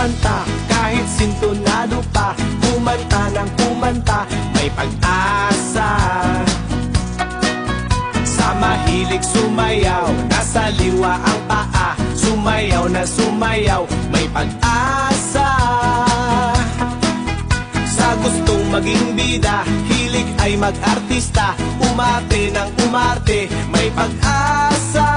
kumanta, kahit sintonado pa. Kumanta ng kumanta, may pag-asa. Sa mahilig sumayaw, nasa liwa ang paa. Sumayaw na sumayaw, may pag-asa. Sa gustong maging bida, hilig ay mag-artista. Umarte ng umarte, may pag-asa.